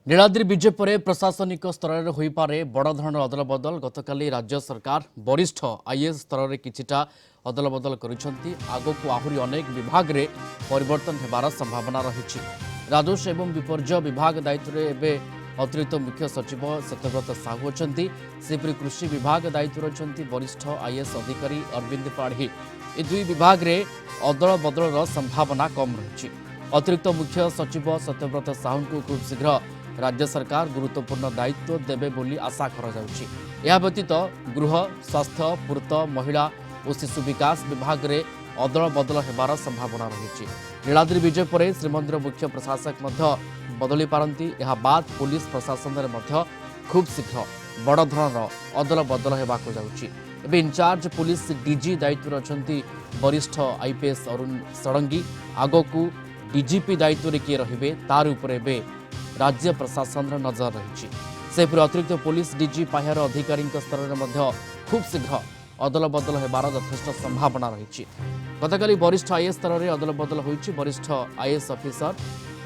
नीलाद्री विजय पर प्रशासनिक स्तर में हो पारे बड़ धरण अदल बदल गतकाली राज्य सरकार वरिष्ठ आईएएस स्तर में किछिटा अदल बदल करिसेंती आगो आहरी अनेक विभाग रे परिवर्तन हेबार संभावना रही। राजस्व एवं विपर्यय विभाग दायित्व रे एबे अतिरिक्त मुख्य सचिव सत्यव्रत साहू अछंती। सेपरि कृषि विभाग दायित्व अछंती वरिष्ठ आईएएस अधिकारी अरविंद पाढ़ी। ए दुई विभाग रे अदल बदलर संभावना कम रही। अतिरिक्त मुख्य सचिव सत्यव्रत साहू को खूब शीघ्र राज्य सरकार गुरुत्वपूर्ण दायित्व देवे बोली आशा करा व्यतीत गृह स्वास्थ्य पूर्त महिला और शिशु विकास विभाग रे अदल बदल हेबार संभावना रही। नीलाद्री विजय पर श्रीमंदिर मुख्य प्रशासक बदली पारती। यह बाद पुलिस प्रशासन में खूब शीघ्र बड़ धरणर अदल बदल होगाक जाउछि। एबे इंचार्ज पुलिस डीजी दायित्व अछंती वरिष्ठ आईपीएस अरुण षडंगी। आगकू डीजीपी दायित्व रे किए रहिबे तार उपरे एबे राज्य प्रशासन नजर रही। सेपरि अतिरिक्त पुलिस डीजी पाह्यर अधिकारी स्तर में खूब शीघ्र अदल बदल होबार यथेष्ट संभावना रही। गतकाली वरिष्ठ आईएएस स्तर में अदल बदल होईछि। वरिष्ठ आईएएस अफिसर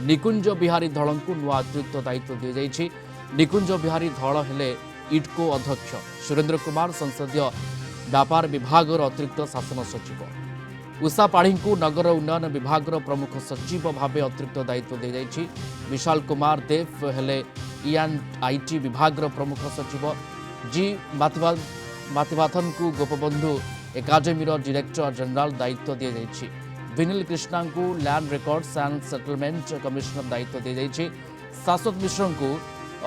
निकुंज बिहारी धल को नुआ अतिरिक्त दायित्व दी जाइछि। निकुंज बिहारी धल हेले इटको अध्यक्ष। सुरेंद्र कुमार संसदीय व्यापार विभाग अतिरिक्त शासन सचिव। उषा पाढ़ी को नगर उन्नयन विभाग प्रमुख सचिव भाव अतिरिक्त दायित्व दी जाइछि। विशाल कुमार देव हेले आईटी विभाग प्रमुख सचिव। जी माथिवाथन को गोपबंधु एकाडेमी डायरेक्टर जनरल दायित्व दी जाइछि। विनील कृष्णा को land records and settlement commissioner दायित्व दी जाइछि। शाश्वत मिश्र को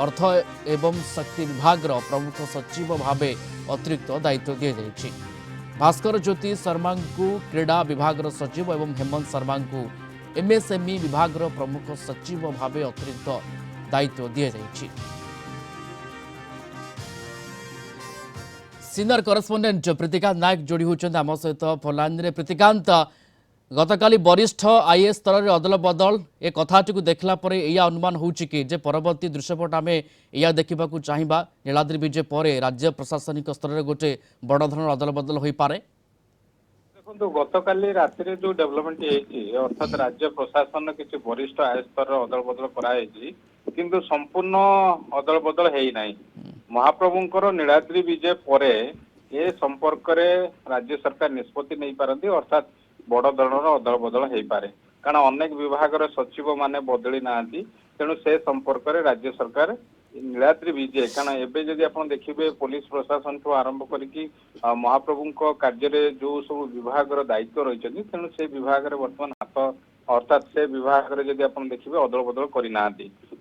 अर्थ एवं शक्ति विभाग प्रमुख सचिव भाव अतिरिक्त दायित्व दी जाइछि। भास्कर ज्योति शर्मा को क्रीड़ा विभाग सचिव एवं हेमंत शर्मा को एमएसएमई विभाग प्रमुख सचिव भाव अतिरिक्त दायित्व दी जाइछि। सीनियर करेस्पोंडेंट प्रीतिकांत नायक जोड़ी होचंद आम सहित फोनलाइन रे। प्रीतिकांत, गतकाली वरिष्ठ आईएएस स्तर में अदल बदल ए कथाटी को देखला परे या अनुमान होउछि कि जे परवर्ती दृश्यपट आम या देखा चाहिए नीलाद्री विजय पर राज्य प्रशासनिक स्तर में गोटे बड़ धरण अदल बदल हो पारे। देखो गतकाली राति जो डेवलपमेंट अर्थात राज्य प्रशासन किसी वरिष्ठ आईएएस स्तर अदल बदल कराई किंतु संपूर्ण अदल बदल है ना। महाप्रभुंकर नीलाद्री विजय पर ए संपर्क में राज्य सरकार निष्पत्ति नहीं पारती अर्थात बड़ धरणर अदल बदल हो पारे कारण अनेक विभाग सचिव माने बदली ना तेणु से संपर्क में राज्य सरकार नीलाद्री विजय कारण एवं जदि आप देखिए पुलिस प्रशासन ठू आरंभ करके महाप्रभु कार्य जो सब विभाग दायित्व रही तेणु से विभाग बर्तमान हाथ अर्थात से विभाग जदि आप देखिए अदल बदल करना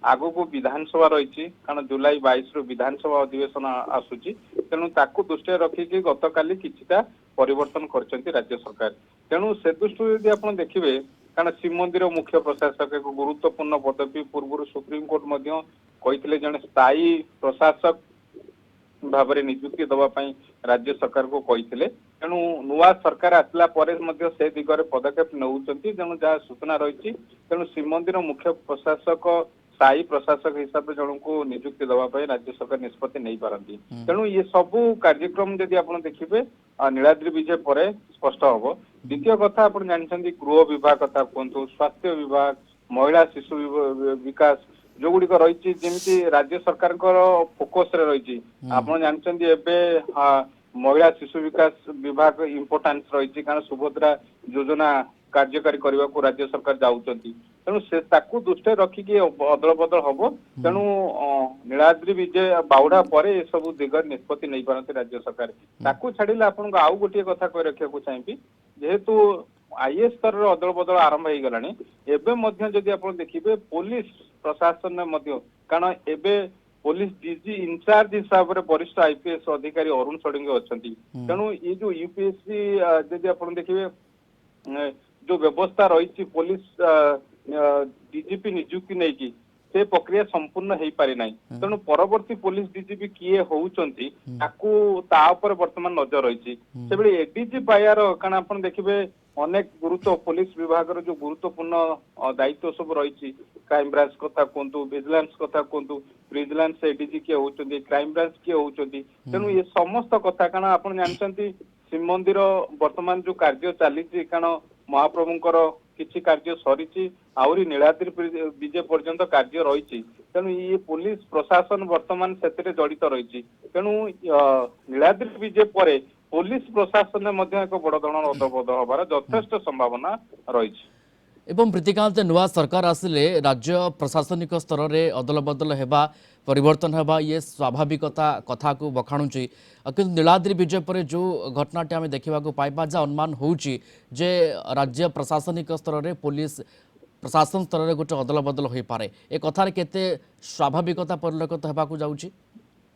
आगु को विधानसभा रही कारण जुलाई 22 विधानसभा अधिवेशन आसूची तेणु ताकू दृष्टि रखिकी गतकाली किछिटा परिवर्तन कर राज्य सरकार तेणु से दृष्टि यदि आप देखिए कारण श्रीमंदिर मुख्य प्रशासक एक गुरुत्वपूर्ण पदवी पूर्व सुप्रीम कोर्ट कहते जड़े स्थायी प्रशासक भाव में नियुक्ति दवाई राज्य सरकार को कहते तेणु नुआ सरकार आसला से दिगरे पदक्षेप नौकरी तेणु जहाँ सूचना रही तेणु श्रीमंदिर मुख्य प्रशासक स्थायी प्रशासक हिसाब से जन को नियुक्ति दवाई राज्य सरकार निष्पत्ति नहीं पारती तेणु ये सबू कार्यक्रम जदि आप देखिए नीलाद्री विजय पर स्पष्ट हम। द्वितीय कथा आप जानते गृह विभाग कथा कहतु स्वास्थ्य विभाग महिला शिशु विकास जो गुड़िक रही जमी राज्य सरकार फोकस रही आप जानते महिला शिशु विकास विभाग इम्पोर्टान्स रही कारण सुभद्रा योजना कार्यकारी करने को राज्य सरकार जाऊँगी तेणु से दृष्टि रखिकी अदल बदल हम तेणु नीलाद्री विजय बाउढ़ा पर सब दिगरे निष्पत्ति नहीं पारती राज्य सरकार ताकू छाड़िले आपको आउ गोटे कथा कही रखा चाहिए जेहेतु आईएएस स्तर अदल बदल आरंभ हो गलानी एवं जदि आप देखिए पुलिस प्रशासन में कारण एवं पुलिस डीजी इंचार्ज हिसाब से वरिष्ठ आईपीएस अधिकारी अरुण षडंगी अच्छा तेणु ये जो यूपीएससी जदि आप देखिए जो व्यवस्था रही पुलिस डीजीपी नियुक्ति नहीं से प्रक्रिया संपूर्ण हो पारि ना तेणु परवर्ती पुलिस डीजीपी किए होउचंती वर्तमान नजर रही से एडीजी पायार कारण आप देखिए अनेक गुरुत्व पुलिस विभाग जो गुरुत्वपूर्ण दायित्व सब रही क्राइम ब्रांच कथा कहतु विजिलेंस कथा कहतु विजिलेंस एडीजी किए होउचंती क्राइम ब्रांच किए होउचंती तेणु ये समस्त कथा कारण आप जानते श्रीमंदिर वर्तमान जो कार्य चली कारण महाप्रभुंकर କିଛି କାର୍ଯ୍ୟ ସରିଛି ଆହୁରି ନୀଳାଦ୍ରି ବିଜେ ପର୍ଯ୍ୟନ୍ତ କାର୍ଯ୍ୟ ରହିଛି ତେଣୁ ଇଏ ପୋଲିସ ପ୍ରଶାସନ ବର୍ତ୍ତମାନ ସେଥିରେ ଜଡିତ ରହିଛି ତେଣୁ ନୀଳାଦ୍ରି ବିଜେ ପରେ ପୋଲିସ ପ୍ରଶାସନରେ ମଧ୍ୟ ଏକ ବଡ ଧରଣର ଅଦଳବଦଳ ହବାର ଯଥେଷ୍ଟ ସମ୍ଭାବନା ରହିଛି। ଏବଂ ପ୍ରୀତିକାନ୍ତ ନୂଆ ସରକାର ଆସିଲେ ରାଜ୍ୟ ପ୍ରଶାସନିକ ସ୍ତରରେ ଅଦଳ ବଦଳ ହେବା ପରିବର୍ତ୍ତନ ହେବା ଇଏ ସ୍ୱାଭାବିକତା କଥାକୁ ବଖାଣୁଛି କିନ୍ତୁ ନୀଳାଦ୍ରି ବିଜୟ ପରେ ଯେଉଁ ଘଟଣାଟି ଆମେ ଦେଖିବାକୁ ପାଇବା ଯାହା ଅନୁମାନ ହେଉଛି ଯେ ରାଜ୍ୟ ପ୍ରଶାସନିକ ସ୍ତରରେ ପୋଲିସ ପ୍ରଶାସନ ସ୍ତରରେ ଗୋଟେ ଅଦଳ ବଦଳ ହୋଇପାରେ ଏ କଥାରେ କେତେ ସ୍ୱାଭାବିକତା ପରିଲକ୍ଷିତ ହେବାକୁ ଯାଉଛି?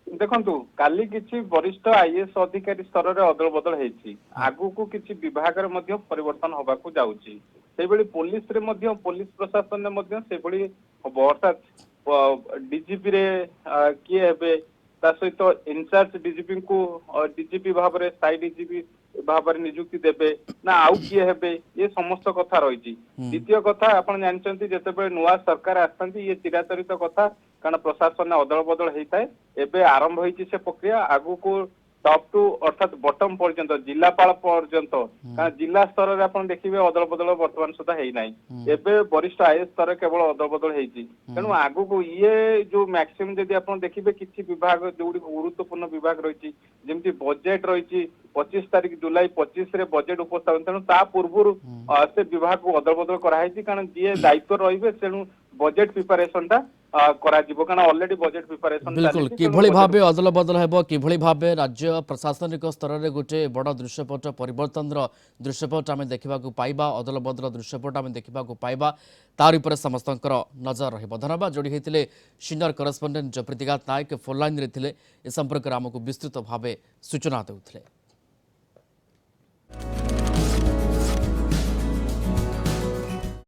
ଦେଖନ୍ତୁ କାଲି କିଛି ବରିଷ୍ଠ ଆଇଏଏସ୍ ଅଧିକାରୀ ସ୍ତରରେ ଅଦଳ ବଦଳ ହେଇଛି ଆଗକୁ କିଛି ବିଭାଗରେ ମଧ୍ୟ ପରିବର୍ତ୍ତନ ହବାକୁ ଯାଉଛି ସେଇଭଳି ପୋଲିସରେ ମଧ୍ୟ ପୋଲିସ ପ୍ରଶାସନରେ ମଧ୍ୟ ସେଇଭଳି ହବ ଅର୍ଥାତ୍ ଡିଜିପି ରେ କିଏ ହେବେ ତା ସହିତ ଇନଚାର୍ଜ ଡିଜିପିଙ୍କୁ ଡିଜିପି ଭାବରେ ସ୍ଥାୟୀ ଡିଜିପି ଭାବରେ ନିଯୁକ୍ତି ଦେବେ ନା ଆଉ କିଏ ହେବେ ଏ ସମସ୍ତ କଥା ରହିଛି। ଦ୍ୱିତୀୟ କଥା ଆପଣ ଜାଣିଛନ୍ତି ଯେତେବେଳେ ନୂଆ ସରକାର ଆସିଥାନ୍ତି ଇଏ ଚିରାଚରିତ କଥା କାରଣ ପ୍ରଶାସନରେ ଅଦଳ ବଦଳ ହେଇଥାଏ ଏବେ ଆରମ୍ଭ ହେଇଛି ସେ ପ୍ରକ୍ରିୟା ଆଗକୁ ଟପ୍ ଟୁ ଅର୍ଥାତ୍ ବଟମ ପର୍ଯ୍ୟନ୍ତ ଜିଲ୍ଲାପାଳ ପର୍ଯ୍ୟନ୍ତ କାରଣ ଜିଲ୍ଲା ସ୍ତରରେ ଆପଣ ଦେଖିବେ ଅଦଳ ବଦଳ ବର୍ତ୍ତମାନ ସୁଦ୍ଧା ହେଇନାହିଁ ଏବେ ବରିଷ୍ଠ ଆଇଏଏସ୍ ସ୍ତରରେ କେବଳ ଅଦଳ ବଦଳ ହେଇଛି ତେଣୁ ଆଗକୁ ଇଏ ଯୋଉ ମ୍ୟାକ୍ସିମମ୍ ଯଦି ଆପଣ ଦେଖିବେ କିଛି ବିଭାଗ ଯୋଉଠି ଗୁରୁତ୍ୱପୂର୍ଣ୍ଣ ବିଭାଗ ରହିଛି ଯେମିତି ବଜେଟ ରହିଛି 25 ତାରିଖ ଜୁଲାଇ 25 ରେ ବଜେଟ ଉପସ୍ଥାପନ ତେଣୁ ତା ପୂର୍ବରୁ ସେ ବିଭାଗକୁ ଅଦଳ ବଦଳ କରାହେଇଛି କାରଣ ଯିଏ ଦାୟିତ୍ୱ ରହିବେ ତେଣୁ ବଜେଟ ପ୍ରିପାରେସନ ଟା କରାଯିବ କାରଣ ଅଲରେଡି ବଜେଟ ପ୍ରିପାରେସନ बिल्कुल किभଳି भाबे अदल बदल हेबो किभଳି भाबे राज्य प्रशासनिक स्तर रे गोटे बड़ दृश्यपट परिवर्तनर दृश्यपट आमे देखिबा को पाइबा अदल बदल दृश्यपट आमे देखिबा को पाइबा तार ऊपर समस्तंकर नजर रहिबो। धन्यवाद जोड़ी हेतिले सीनियर करेस्पोंडेंट प्रीतिकांत नायक फोन लाइन रे थिले ए संपर्क रे हमकु विस्तृत भाबे सूचना देउथिले।